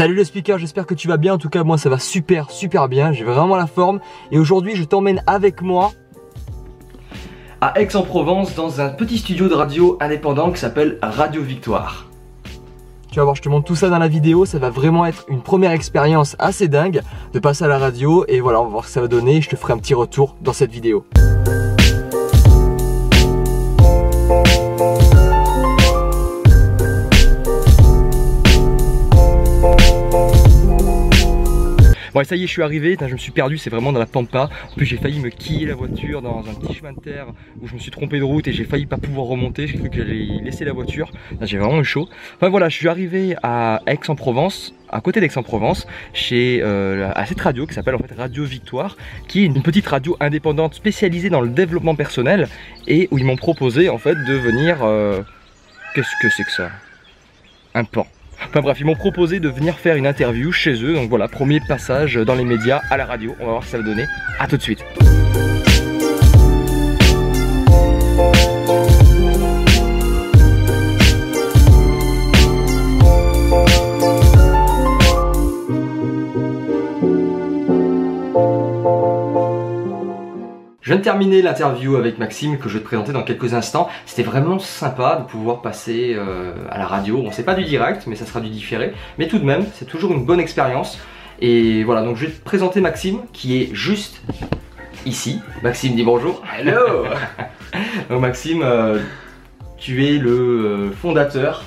Salut le speaker, j'espère que tu vas bien. En tout cas moi ça va super bien, j'ai vraiment la forme. Et aujourd'hui je t'emmène avec moi à Aix-en-Provence dans un petit studio de radio indépendant qui s'appelle Radio Victoire. Tu vas voir, je te montre tout ça dans la vidéo, ça va vraiment être une première expérience assez dingue de passer à la radio. Et voilà, on va voir ce que ça va donner, je te ferai un petit retour dans cette vidéo. Bon, ça y est, je suis arrivé, je me suis perdu, c'est vraiment dans la pampa. En plus, j'ai failli me quiller la voiture dans un petit chemin de terre où je me suis trompé de route et j'ai failli pas pouvoir remonter. J'ai cru que j'allais laisser la voiture. J'ai vraiment eu chaud. Enfin voilà, je suis arrivé à Aix-en-Provence, à côté d'Aix-en-Provence, à cette radio qui s'appelle en fait Radio Victoire, qui est une petite radio indépendante spécialisée dans le développement personnel et où ils m'ont proposé en fait de venir. Qu'est-ce que c'est que ça? Un pan. Enfin bref, ils m'ont proposé de venir faire une interview chez eux. Donc voilà, premier passage dans les médias à la radio. On va voir ce que ça va donner. A tout de suite. Je viens de terminer l'interview avec Maxime que je vais te présenter dans quelques instants. C'était vraiment sympa de pouvoir passer à la radio. Bon, c'est pas du direct, mais ça sera du différé. Mais tout de même, c'est toujours une bonne expérience. Et voilà, donc je vais te présenter Maxime qui est juste ici. Maxime, dis bonjour. Hello. Donc Maxime, tu es le fondateur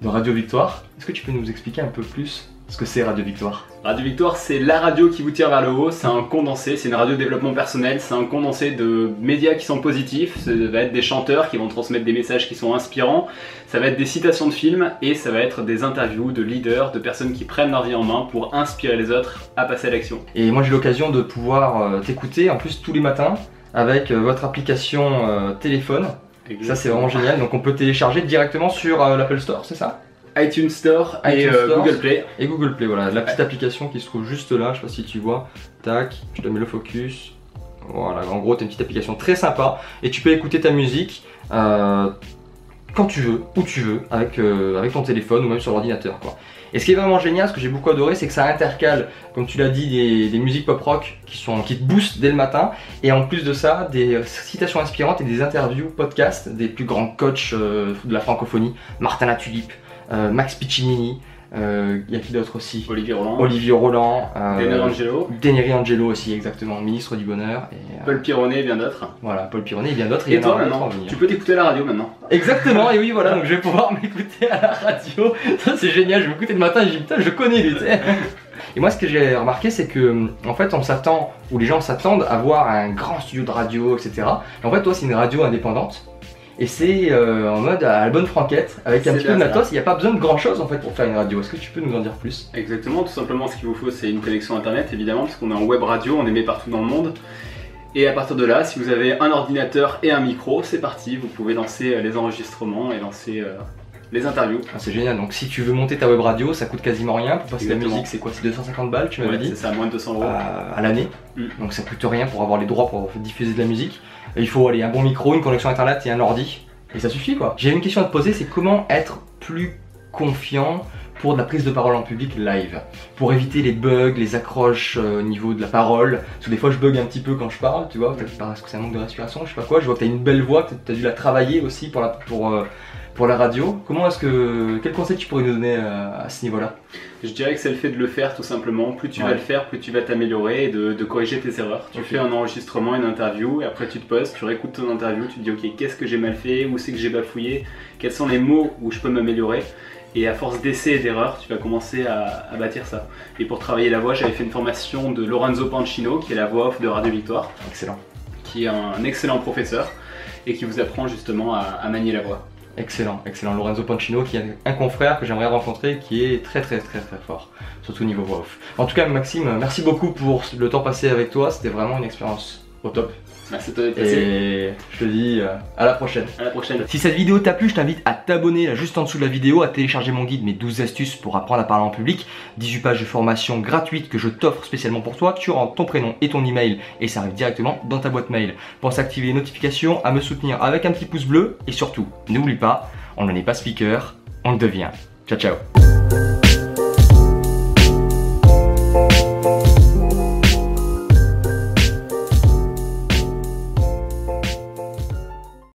de Radio Victoire. Est-ce que tu peux nous expliquer un peu plus ce que c'est Radio Victoire? Radio Victoire, c'est la radio qui vous tire vers le haut, c'est un condensé, c'est une radio de développement personnel, c'est un condensé de médias qui sont positifs, ça va être des chanteurs qui vont transmettre des messages qui sont inspirants, ça va être des citations de films et ça va être des interviews de leaders, de personnes qui prennent leur vie en main pour inspirer les autres à passer à l'action. Et moi j'ai l'occasion de pouvoir t'écouter en plus tous les matins avec votre application téléphone. Exactement. Ça c'est vraiment génial, donc on peut télécharger directement sur l'Apple Store, c'est ça? iTunes Store et Google Play. Et Google Play, voilà, la petite application qui se trouve juste là, je sais pas si tu vois. Tac, je te mets le focus. Voilà, en gros, t'as une petite application très sympa et tu peux écouter ta musique quand tu veux, où tu veux, avec ton téléphone ou même sur l'ordinateur, quoi. Et ce qui est vraiment génial, ce que j'ai beaucoup adoré, c'est que ça intercale, comme tu l'as dit, des musiques pop-rock qui te boostent dès le matin. Et en plus de ça, des citations inspirantes et des interviews podcast des plus grands coachs de la francophonie. Martin Latulippe, Max Piccinini, y a qui d'autre aussi? Olivier Roland, Deneri Angelo aussi, exactement, ministre du Bonheur. Et, Paul Pironnet et bien d'autres. Voilà, Paul Pironnet et bien d'autres. Et toi maintenant, tu peux t'écouter à la radio maintenant. Exactement, et oui voilà, donc je vais pouvoir m'écouter à la radio. Ça c'est génial, je vais m'écouter le matin et je dis putain je connais lui, tu sais. Et moi ce que j'ai remarqué c'est que en fait on s'attend, ou les gens s'attendent à voir un grand studio de radio, etc. Et en fait toi c'est une radio indépendante. Et c'est en mode à la bonne franquette, avec un petit peu de matos, il n'y a pas besoin de grand chose en fait pour faire une radio. Est-ce que tu peux nous en dire plus? Exactement, tout simplement ce qu'il vous faut c'est une connexion internet évidemment, parce qu'on est en web radio, on émet partout dans le monde. Et à partir de là, si vous avez un ordinateur et un micro, c'est parti, vous pouvez lancer les enregistrements et lancer les interviews. Ah, c'est génial, donc si tu veux monter ta web radio, ça coûte quasiment rien. Pour passer la musique, c'est quoi? C'est 250 balles, tu m'avais dit? C'est ça, moins de 200 € à l'année. Donc ça coûte rien pour avoir les droits pour diffuser de la musique. Et il faut aller un bon micro, une connexion internet et un ordi. Et ça suffit quoi. J'ai une question à te poser, c'est comment être plus confiant pour de la prise de parole en public live, pour éviter les bugs, les accroches au niveau de la parole. Parce que des fois je bug un petit peu quand je parle, tu vois, peut-être parce que c'est un manque de respiration, je sais pas quoi. Je vois que tu as une belle voix, que tu as dû la travailler aussi pour la radio. Quel conseil tu pourrais nous donner à ce niveau-là? Je dirais que c'est le fait de le faire tout simplement. Plus tu vas le faire, plus tu vas t'améliorer et de corriger tes erreurs. Tu fais un enregistrement, une interview, et après tu te poses, tu réécoutes ton interview, tu te dis ok, qu'est-ce que j'ai mal fait, où c'est que j'ai bafouillé, quels sont les mots où je peux m'améliorer. Et à force d'essais et d'erreurs, tu vas commencer à bâtir ça. Et pour travailler la voix, j'avais fait une formation de Lorenzo Pancino, qui est la voix off de Radio Victoire. Excellent. Qui est un excellent professeur et qui vous apprend justement à manier la voix. Excellent, excellent. Lorenzo Pancino qui est un confrère que j'aimerais rencontrer qui est très fort, surtout au niveau voix off. En tout cas Maxime, merci beaucoup pour le temps passé avec toi, c'était vraiment une expérience au top. Merci à toi d'être passé. Et je te dis à la prochaine. À la prochaine. Si cette vidéo t'a plu, je t'invite à t'abonner là juste en dessous de la vidéo, à télécharger mon guide, mes 12 astuces pour apprendre à parler en public, 18 pages de formation gratuite que je t'offre spécialement pour toi. Tu rentres ton prénom et ton email et ça arrive directement dans ta boîte mail. Pense à activer les notifications, à me soutenir avec un petit pouce bleu et surtout, n'oublie pas, on ne n'est pas speaker, on le devient. Ciao ciao.